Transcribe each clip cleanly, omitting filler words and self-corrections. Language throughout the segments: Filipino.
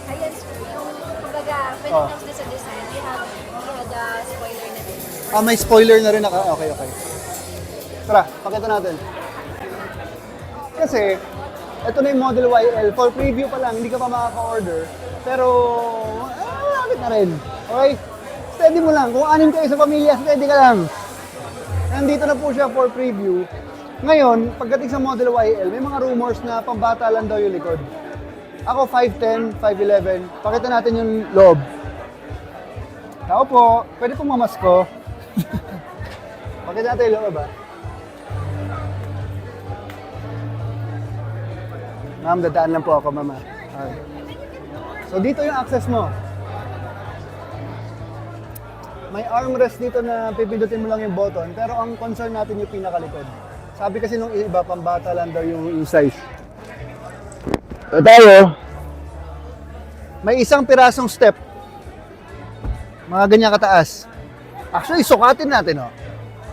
Ayan, sir. Yung, kumbaga, when it comes to sa design, we had spoiler na din. Ah, may spoiler na rin naka. Okay, okay. Tara, pakita natin. Kasi, ito na yung Model YL. For preview pa lang, hindi ka pa makaka-order. Pero, malapit na rin. Okay? Steady mo lang. Kung anim kayo sa pamilya, steady ka lang. Nandito na po siya for preview. Ngayon, pagdating sa Model YL, may mga rumors na pambata lang daw yung likod. Ako 5'10", 5'11". Pakita natin yung loob. Tao po, pwede pong mamasko. Pakita natin yung loob, ah. Ma'am, dadaan lang po ako, mama. Okay. So, dito yung access mo. May armrest dito na pipindutin mo lang yung button, pero ang concern natin yung pinakalikod. Sabi kasi nung iba, pambata lang daw yung size. So, tayo, may isang pirasong step. Mga ganyan kataas. Actually, sukatin natin, oh.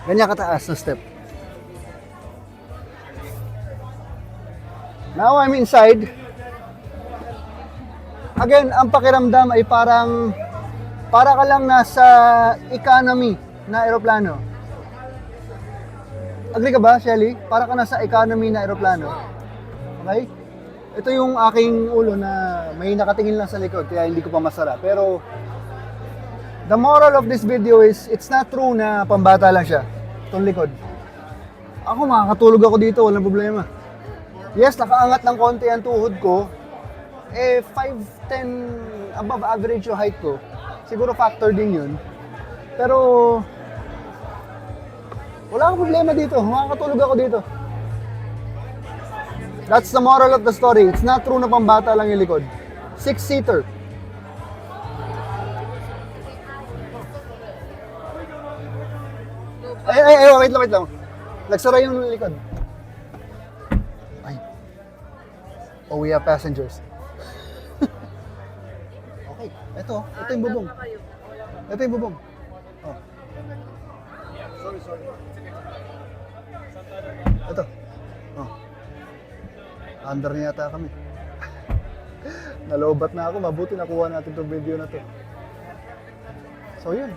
Ganyan kataas na step. Now I'm inside. Again, ang pakiramdam ay para ka lang nasa economy na aeroplano. Agree ka ba, Shelly? Para ka nasa economy na aeroplano. Okay? Ito yung aking ulo na may nakatingin lang sa likod, kaya hindi ko pa masara. Pero, the moral of this video is, it's not true na pambata lang siya. Itong likod. Ako, makakatulog ako dito, walang problema. Yes, nakaangat ng konti ang tuhod ko. 5'10", above average yung height ko. Siguro factor din yun. Pero, wala akong problema dito. Makakatulog ako dito. That's the moral of the story. It's not true na pambata lang yung likod. 6-seater. Wait lang. Nagsara yung likod. Ay. Oh, we have passengers. Okay, ito yung bubong. Ito yung bubong. Oh. Sorry. Ito. Oh. Under niya yata kami. Nalobat na ako. Mabuti nakuha natin itong video na to. So yun.